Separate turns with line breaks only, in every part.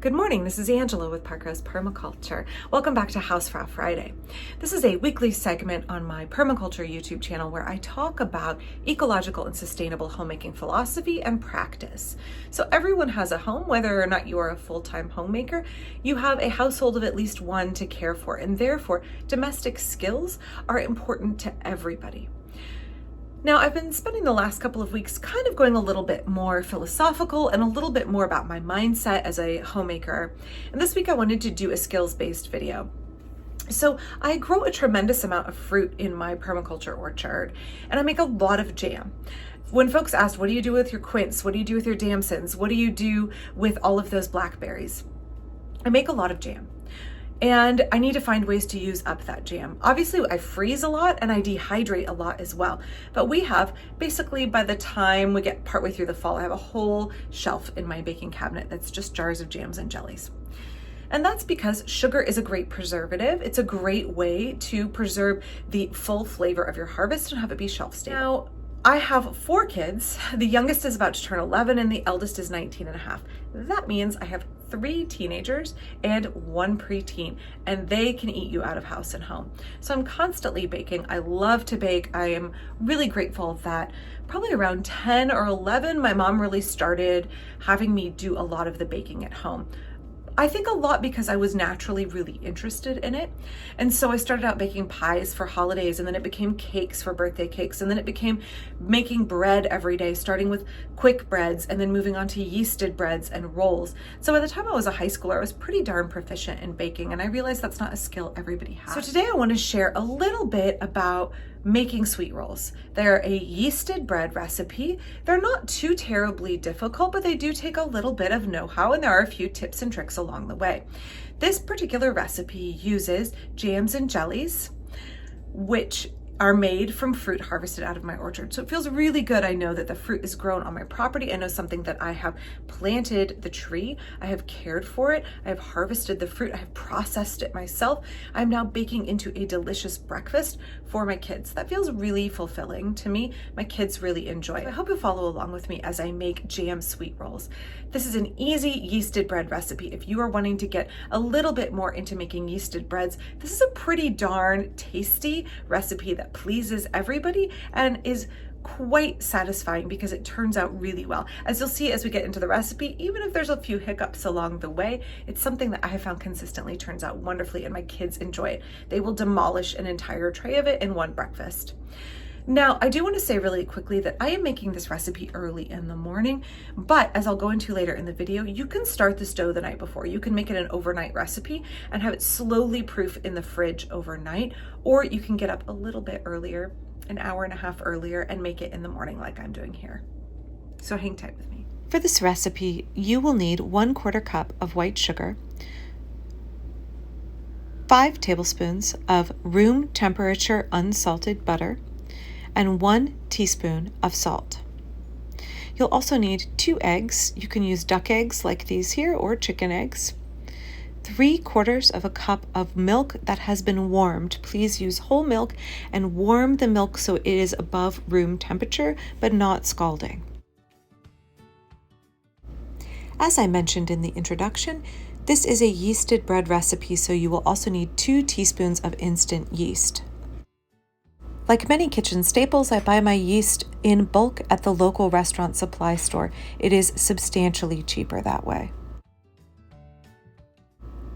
Good morning, this is Angela with Parkrose Permaculture. Welcome back to Hausfrau Friday. This is a weekly segment on my permaculture YouTube channel where I talk about ecological and sustainable homemaking philosophy and practice. So everyone has a home, whether or not you are a full-time homemaker, you have a household of at least one to care for, and therefore domestic skills are important to everybody. Now, I've been spending the last couple of weeks kind of going a little bit more philosophical and a little bit more about my mindset as a homemaker. And this week I wanted to do a skills-based video. So I grow a tremendous amount of fruit in my permaculture orchard, and I make a lot of jam. When folks ask, what do you do with your quince? What do you do with your damsons? What do you do with all of those blackberries? I make a lot of jam. And I need to find ways to use up that jam. Obviously, I freeze a lot and I dehydrate a lot as well. But we have, basically by the time we get partway through the fall, I have a whole shelf in my baking cabinet that's just jars of jams and jellies. And that's because sugar is a great preservative. It's a great way to preserve the full flavor of your harvest and have it be shelf stable. Now, I have 4 kids. The youngest is about to turn 11 and the eldest is 19 and a half. That means I have 3 teenagers and 1 preteen, and they can eat you out of house and home. So I'm constantly baking. I love to bake. I am really grateful that probably around 10 or 11, my mom really started having me do a lot of the baking at home. I think a lot because I was naturally really interested in it. And so I started out baking pies for holidays, and then it became cakes for birthday cakes. And then it became making bread every day, starting with quick breads and then moving on to yeasted breads and rolls. So by the time I was a high schooler, I was pretty darn proficient in baking, and I realized that's not a skill everybody has. So today I want to share a little bit about making sweet rolls. They're a yeasted bread recipe. They're not too terribly difficult, but they do take a little bit of know-how, and there are a few tips and tricks along the way. This particular recipe uses jams and jellies, which are made from fruit harvested out of my orchard. So it feels really good. I know that the fruit is grown on my property. I know something that I have planted the tree. I have cared for it. I have harvested the fruit. I have processed it myself. I'm now baking into a delicious breakfast for my kids. That feels really fulfilling to me. My kids really enjoy it. I hope you follow along with me as I make jam sweet rolls. This is an easy yeasted bread recipe. If you are wanting to get a little bit more into making yeasted breads, this is a pretty darn tasty recipe that pleases everybody and is quite satisfying because it turns out really well. As you'll see as we get into the recipe, even if there's a few hiccups along the way, it's something that I have found consistently turns out wonderfully, and my kids enjoy it. They will demolish an entire tray of it in one breakfast. Now, I do want to say really quickly that I am making this recipe early in the morning, but as I'll go into later in the video, you can start this dough the night before. You can make it an overnight recipe and have it slowly proof in the fridge overnight, or you can get up a little bit earlier, an hour and a half earlier, and make it in the morning like I'm doing here. So hang tight with me.
For this recipe, you will need 1/4 cup of white sugar, 5 tablespoons of room temperature unsalted butter, and 1 teaspoon of salt. You'll also need 2 eggs. You can use duck eggs like these here or chicken eggs. 3/4 of a cup of milk that has been warmed. Please use whole milk and warm the milk so it is above room temperature, but not scalding. As I mentioned in the introduction, this is a yeasted bread recipe, so you will also need 2 teaspoons of instant yeast. Like many kitchen staples, I buy my yeast in bulk at the local restaurant supply store. It is substantially cheaper that way.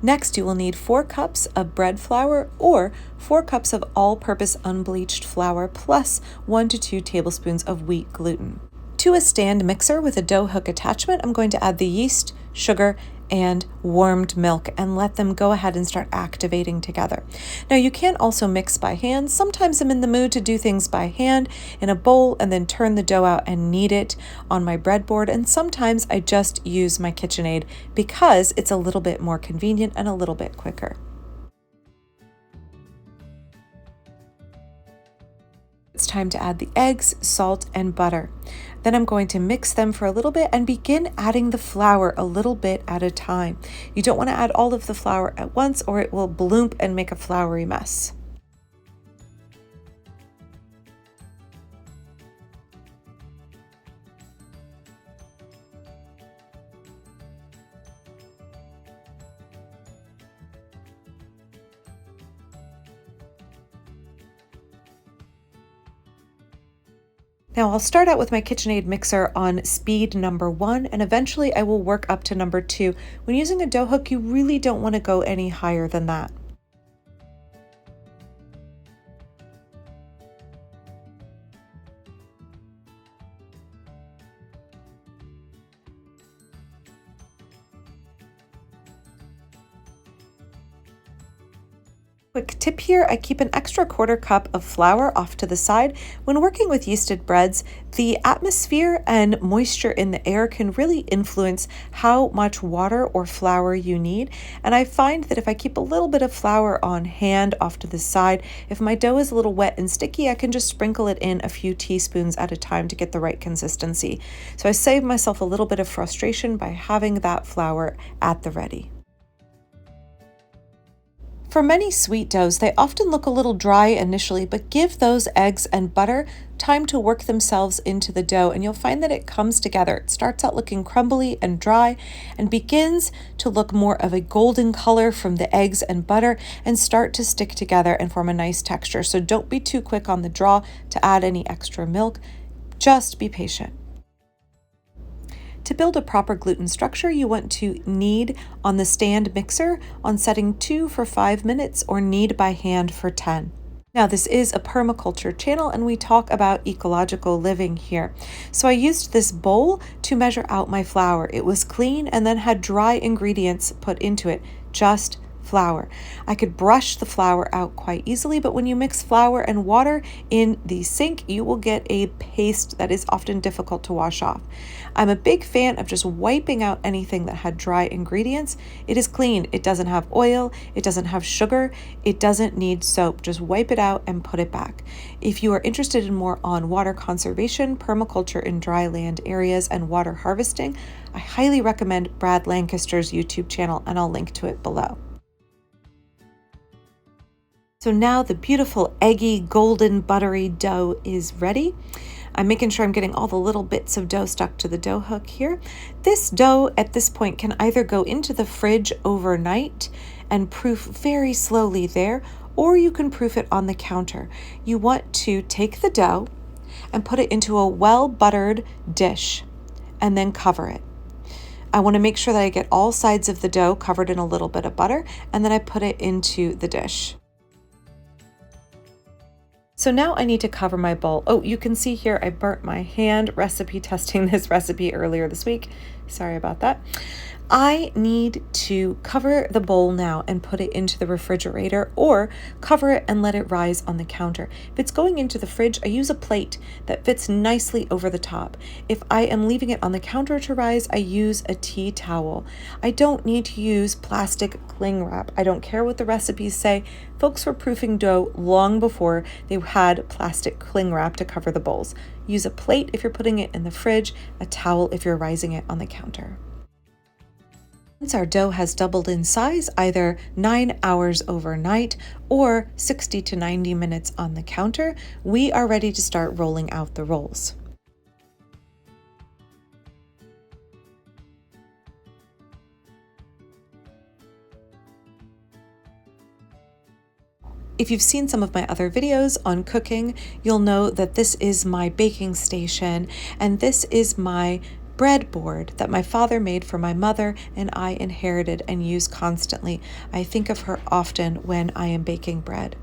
Next, you will need 4 cups of bread flour or 4 cups of all-purpose unbleached flour plus 1 to 2 tablespoons of wheat gluten. To a stand mixer with a dough hook attachment, I'm going to add the yeast, sugar, and warmed milk and let them go ahead and start activating together. Now you can also mix by hand. Sometimes I'm in the mood to do things by hand in a bowl and then turn the dough out and knead it on my breadboard, and sometimes I just use my KitchenAid because it's a little bit more convenient and a little bit quicker. It's time to add the eggs, salt, and butter. Then I'm going to mix them for a little bit and begin adding the flour a little bit at a time. You don't want to add all of the flour at once or it will bloop and make a floury mess. Now I'll start out with my KitchenAid mixer on speed number 1, and eventually I will work up to number 2. When using a dough hook, you really don't want to go any higher than that. Quick tip here, I keep an extra quarter cup of flour off to the side. When working with yeasted breads, the atmosphere and moisture in the air can really influence how much water or flour you need. And I find that if I keep a little bit of flour on hand off to the side, if my dough is a little wet and sticky, I can just sprinkle it in a few teaspoons at a time to get the right consistency. So I save myself a little bit of frustration by having that flour at the ready. For many sweet doughs, they often look a little dry initially, but give those eggs and butter time to work themselves into the dough, and you'll find that it comes together. It starts out looking crumbly and dry and begins to look more of a golden color from the eggs and butter and start to stick together and form a nice texture. So don't be too quick on the draw to add any extra milk. Just be patient. To build a proper gluten structure, you want to knead on the stand mixer on setting 2 for 5 minutes or knead by hand for 10. Now, this is a permaculture channel and we talk about ecological living here. So I used this bowl to measure out my flour. It was clean and then had dry ingredients put into it, just flour. I could brush the flour out quite easily, but when you mix flour and water in the sink, you will get a paste that is often difficult to wash off. I'm a big fan of just wiping out anything that had dry ingredients. It is clean. It doesn't have oil. It doesn't have sugar. It doesn't need soap. Just wipe it out and put it back. If you are interested in more on water conservation, permaculture in dry land areas, and water harvesting, I highly recommend Brad Lancaster's YouTube channel, and I'll link to it below. So now the beautiful eggy, golden, buttery dough is ready. I'm making sure I'm getting all the little bits of dough stuck to the dough hook here. This dough at this point can either go into the fridge overnight and proof very slowly there, or you can proof it on the counter. You want to take the dough and put it into a well-buttered dish and then cover it. I want to make sure that I get all sides of the dough covered in a little bit of butter, and then I put it into the dish. So now I need to cover my bowl. Oh, you can see here I burnt my hand recipe testing this recipe earlier this week. Sorry about that. I need to cover the bowl now and put it into the refrigerator, or cover it and let it rise on the counter. If it's going into the fridge, I use a plate that fits nicely over the top. If I am leaving it on the counter to rise, I use a tea towel. I don't need to use plastic cling wrap. I don't care what the recipes say. Folks were proofing dough long before they had plastic cling wrap to cover the bowls. Use a plate if you're putting it in the fridge, a towel if you're rising it on the counter. Once our dough has doubled in size, either 9 hours overnight or 60 to 90 minutes on the counter, we are ready to start rolling out the rolls. If you've seen some of my other videos on cooking, you'll know that this is my baking station, and this is my breadboard that my father made for my mother and I inherited and use constantly. I think of her often when I am baking bread.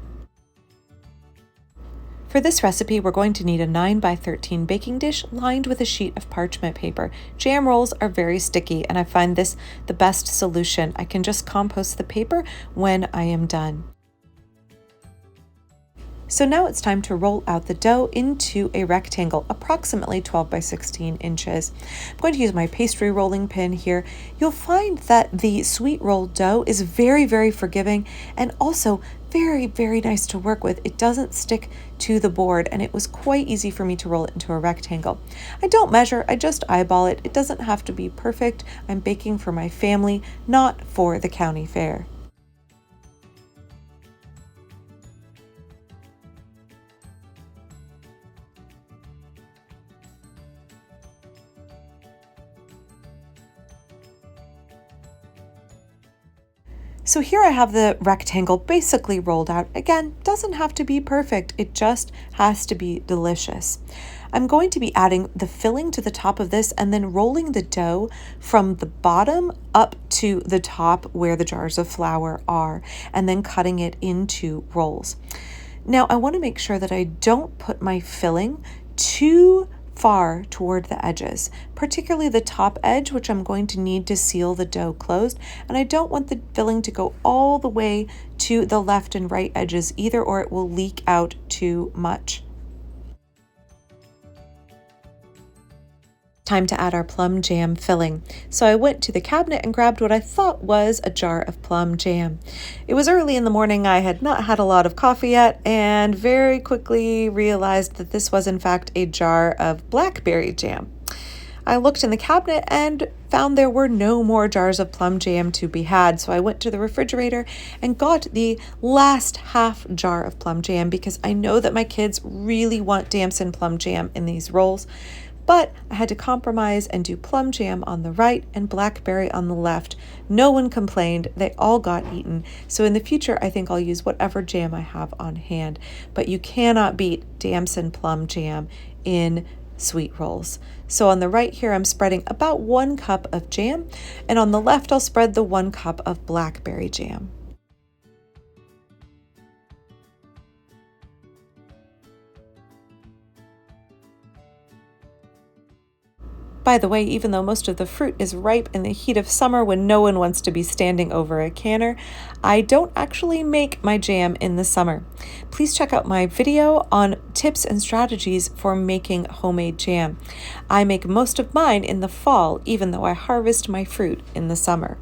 For this recipe, we're going to need a 9 by 13 baking dish lined with a sheet of parchment paper. Jam rolls are very sticky, and I find this the best solution. I can just compost the paper when I am done. So now it's time to roll out the dough into a rectangle, approximately 12 by 16 inches. I'm going to use my pastry rolling pin here. You'll find that the sweet roll dough is very, very forgiving and also very, very nice to work with. It doesn't stick to the board, and it was quite easy for me to roll it into a rectangle. I don't measure, I just eyeball it. It doesn't have to be perfect. I'm baking for my family, not for the county fair. So here I have the rectangle basically rolled out. Again, doesn't have to be perfect. It just has to be delicious. I'm going to be adding the filling to the top of this and then rolling the dough from the bottom up to the top where the jars of flour are, and then cutting it into rolls. Now, I want to make sure that I don't put my filling too far toward the edges, particularly the top edge, which I'm going to need to seal the dough closed. And I don't want the filling to go all the way to the left and right edges either, or it will leak out too much. Time to add our plum jam filling. So I went to the cabinet and grabbed what I thought was a jar of plum jam. It was early in the morning, I had not had a lot of coffee yet, and very quickly realized that this was in fact a jar of blackberry jam. I looked in the cabinet and found there were no more jars of plum jam to be had, so I went to the refrigerator and got the last half jar of plum jam because I know that my kids really want damson plum jam in these rolls. But I had to compromise and do plum jam on the right and blackberry on the left. No one complained. They all got eaten. So in the future, I think I'll use whatever jam I have on hand. But you cannot beat damson plum jam in sweet rolls. So on the right here, I'm spreading about 1 cup of jam. And on the left, I'll spread the 1 cup of blackberry jam. By the way, even though most of the fruit is ripe in the heat of summer when no one wants to be standing over a canner, I don't actually make my jam in the summer. Please check out my video on tips and strategies for making homemade jam. I make most of mine in the fall, even though I harvest my fruit in the summer.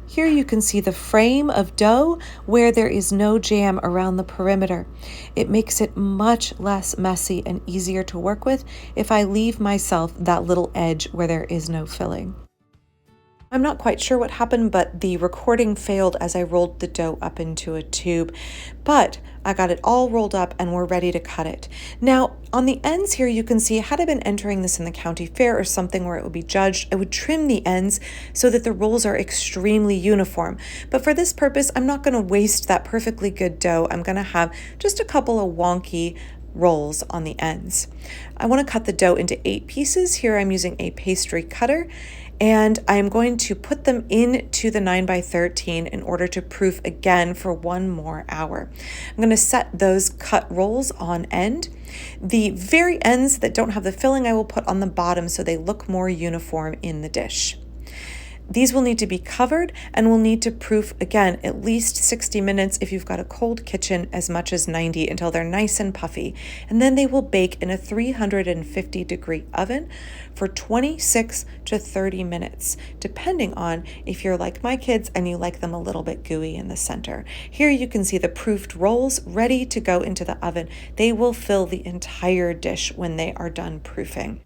Here you can see the frame of dough where there is no jam around the perimeter. It makes it much less messy and easier to work with if I leave myself that little edge where there is no filling. I'm not quite sure what happened, but the recording failed as I rolled the dough up into a tube. But I got it all rolled up and we're ready to cut it. Now, on the ends here, you can see had I been entering this in the county fair or something where it would be judged, I would trim the ends so that the rolls are extremely uniform. But for this purpose, I'm not going to waste that perfectly good dough. I'm going to have just a couple of wonky rolls on the ends. I want to cut the dough into 8 pieces. Here I'm using a pastry cutter. And I'm going to put them into the 9x13 in order to proof again for 1 more hour. I'm going to set those cut rolls on end. The very ends that don't have the filling I will put on the bottom so they look more uniform in the dish. These will need to be covered and will need to proof again at least 60 minutes if you've got a cold kitchen, as much as 90 until they're nice and puffy. And then they will bake in a 350-degree oven for 26 to 30 minutes, depending on if you're like my kids and you like them a little bit gooey in the center. Here you can see the proofed rolls ready to go into the oven. They will fill the entire dish when they are done proofing.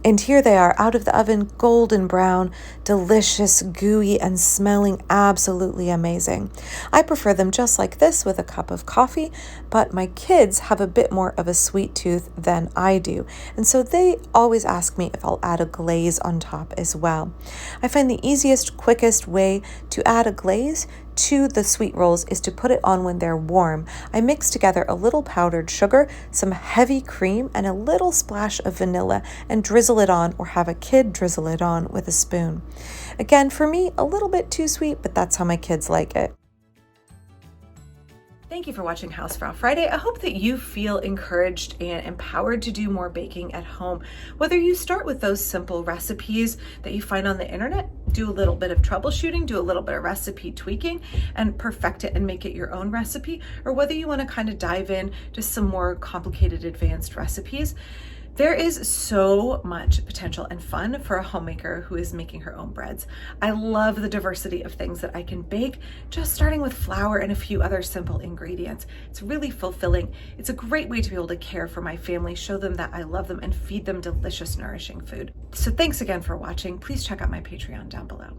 And here they are out of the oven, golden brown, delicious, gooey, and smelling absolutely amazing. I prefer them just like this with a cup of coffee, but my kids have a bit more of a sweet tooth than I do. And so they always ask me if I'll add a glaze on top as well. I find the easiest, quickest way to add a glaze to the sweet rolls is to put it on when they're warm. I mix together a little powdered sugar, some heavy cream, and a little splash of vanilla and drizzle it on, or have a kid drizzle it on with a spoon. Again, for me, a little bit too sweet, but that's how my kids like it.
Thank you for watching Hausfrau Friday. I hope that you feel encouraged and empowered to do more baking at home. Whether you start with those simple recipes that you find on the internet, do a little bit of troubleshooting, do a little bit of recipe tweaking, and perfect it and make it your own recipe, or whether you want to kind of dive in to some more complicated advanced recipes. There is so much potential and fun for a homemaker who is making her own breads. I love the diversity of things that I can bake, just starting with flour and a few other simple ingredients. It's really fulfilling. It's a great way to be able to care for my family, show them that I love them, and feed them delicious, nourishing food. So thanks again for watching. Please check out my Patreon down below.